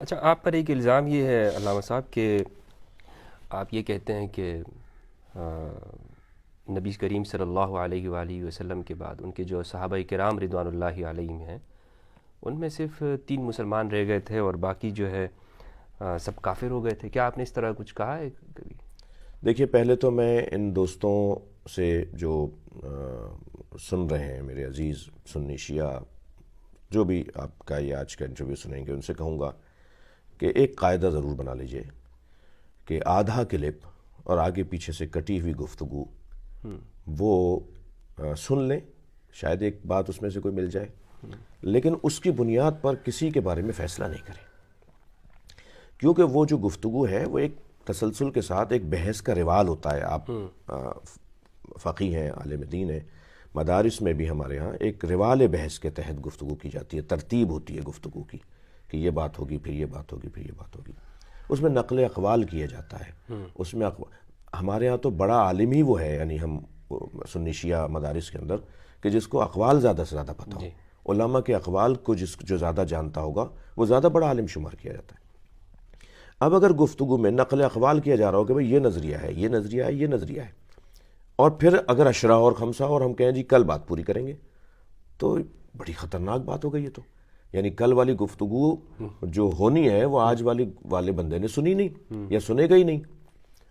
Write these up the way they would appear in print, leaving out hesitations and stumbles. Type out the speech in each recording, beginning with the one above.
اچھا، آپ پر ایک الزام یہ ہے علامہ صاحب کہ آپ یہ کہتے ہیں کہ نبی کریم صلی اللہ علیہ وآلہ وسلم کے بعد ان کے جو صحابہ کرام رضوان اللہ علیہم ہیں، ان میں صرف 3 مسلمان رہ گئے تھے اور باقی جو ہے سب کافر ہو گئے تھے. کیا آپ نے اس طرح کچھ کہا ہے کبھی؟ دیکھیے، پہلے تو میں ان دوستوں سے جو سن رہے ہیں، میرے عزیز سنی شیعہ جو بھی آپ کا یہ آج کا انٹرویو سنیں گے، ان سے کہوں گا کہ ایک قاعدہ ضرور بنا لیجئے کہ آدھا کلپ اور آگے پیچھے سے کٹی ہوئی گفتگو وہ سن لیں، شاید ایک بات اس میں سے کوئی مل جائے، لیکن اس کی بنیاد پر کسی کے بارے میں فیصلہ نہیں کریں، کیونکہ وہ جو گفتگو ہے وہ ایک تسلسل کے ساتھ ایک بحث کا روال ہوتا ہے. آپ فقیہ ہیں، عالم دین ہیں، مدارس میں بھی ہمارے ہاں ایک روال بحث کے تحت گفتگو کی جاتی ہے، ترتیب ہوتی ہے گفتگو کی کہ یہ بات ہوگی، پھر یہ بات ہوگی، پھر یہ بات ہوگی. اس میں نقل اقوال کیا جاتا ہے. اس میں ہمارے ہاں تو بڑا عالم ہی وہ ہے، یعنی ہم سنی شیعہ مدارس کے اندر، کہ جس کو اقوال زیادہ سے زیادہ پتہ ہو. علماء کے اقوال کو جو زیادہ جانتا ہوگا وہ زیادہ بڑا عالم شمار کیا جاتا ہے. اب اگر گفتگو میں نقل اقوال کیا جا رہا ہو کہ بھئی یہ نظریہ ہے، یہ نظریہ ہے، یہ نظریہ ہے، اور پھر اگر عشرہ اور خمسہ اور ہم کہیں جی کل بات پوری کریں گے، تو بڑی خطرناک بات ہو گئی. یہ تو یعنی کل والی گفتگو جو ہونی ہے وہ آج والے بندے نے سنی نہیں یا سنے گا ہی نہیں،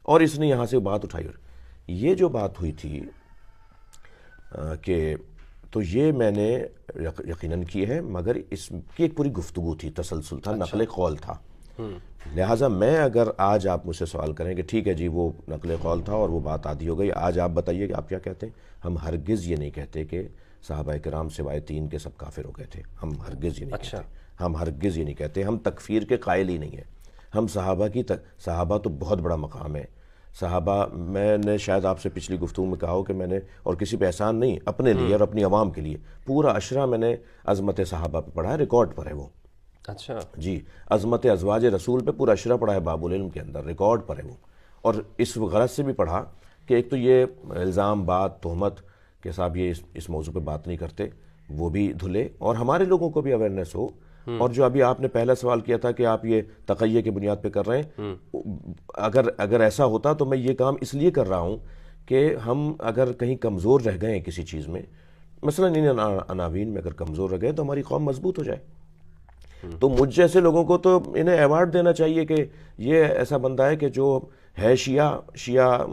اور اس نے یہاں سے بات اٹھائی. اور یہ جو بات ہوئی تھی کہ تو یہ میں نے یقیناً کی ہے، مگر اس کی ایک پوری گفتگو تھی، تسلسل تھا، نقل قول تھا. لہٰذا میں اگر آج آپ مجھ سے سوال کریں کہ ٹھیک ہے جی وہ نقل قول تھا اور وہ بات آدھی ہو گئی، آج آپ بتائیے کہ آپ کیا کہتے ہیں. ہم ہرگز یہ نہیں کہتے کہ صحابہ کرام سوائے 3 کے سب کافر ہو گئے تھے. ہم ہرگز یہ نہیں کہتے. ہم ہرگز یہ نہیں کہتے. ہم تکفیر کے قائل ہی نہیں ہیں. ہم صحابہ تو بہت بڑا مقام ہے. صحابہ، میں نے شاید آپ سے پچھلی گفتگو میں کہا ہو کہ میں نے، اور کسی پہ احسان نہیں، اپنے لیے اور اپنی عوام کے لیے پورا عشرہ میں نے عظمت صحابہ پہ پڑھا ہے، ریکارڈ پر ہے وہ. اچھا جی، عظمت ازواج رسول پہ پورا عشرہ پڑھا ہے باب العلم کے اندر، ریکارڈ پر ہے وہ. اور اس غرض سے بھی پڑھا کہ ایک تو یہ الزام، بات، تہمت کہ صاحب یہ اس موضوع پہ بات نہیں کرتے، وہ بھی دھلے اور ہمارے لوگوں کو بھی اویئرنیس ہو. اور جو ابھی آپ نے پہلا سوال کیا تھا کہ آپ یہ تقیہ کی بنیاد پہ کر رہے ہیں، اگر ایسا ہوتا تو میں یہ کام اس لیے کر رہا ہوں کہ ہم اگر کہیں کمزور رہ گئے ہیں کسی چیز میں، مثلا ان عناوین میں اگر کمزور رہ گئے تو ہماری قوم مضبوط ہو جائے. تو مجھ جیسے لوگوں کو تو انہیں ایوارڈ دینا چاہیے کہ یہ ایسا بندہ ہے کہ جو ہے شیعہ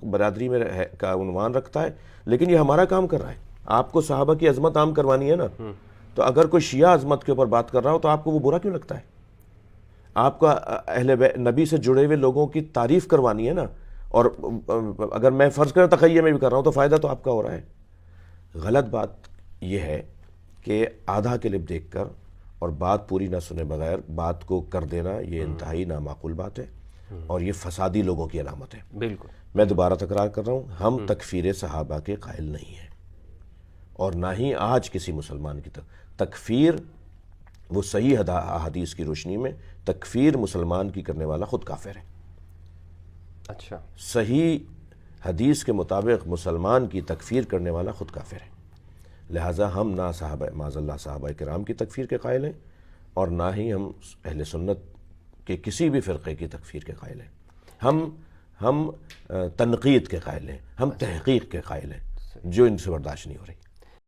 برادری میں کا عنوان رکھتا ہے، لیکن یہ ہمارا کام کر رہا ہے. آپ کو صحابہ کی عظمت عام کروانی ہے نا، تو اگر کوئی شیعہ عظمت کے اوپر بات کر رہا ہو تو آپ کو وہ برا کیوں لگتا ہے؟ آپ کا اہل نبی سے جڑے ہوئے لوگوں کی تعریف کروانی ہے نا. اور اگر میں فرض کریں تقیہ میں بھی کر رہا ہوں تو فائدہ تو آپ کا ہو رہا ہے. غلط بات یہ ہے کہ آدھا کلپ دیکھ کر اور بات پوری نہ سنے بغیر بات کو کر دینا، یہ انتہائی نامعقول بات ہے اور یہ فسادی لوگوں کی علامت ہے. بالکل. میں دوبارہ تکرار کر رہا ہوں، ہم تکفیر صحابہ کے قائل نہیں ہیں، اور نہ ہی آج کسی مسلمان کی تکفیر. وہ صحیح احادیث کی روشنی میں تکفیر مسلمان کی کرنے والا خود کافر ہے. اچھا، صحیح حدیث کے مطابق مسلمان کی تکفیر کرنے والا خود کافر ہے. لہٰذا ہم نہ معاذ اللہ صحابہ کرام کی تکفیر کے قائل ہیں، اور نہ ہی ہم اہل سنت کے کسی بھی فرقے کی تکفیر کے قائل ہیں. ہم تنقید کے قائل ہیں، ہم تحقیق کے قائل ہیں، جو ان سے برداشت نہیں ہو رہی.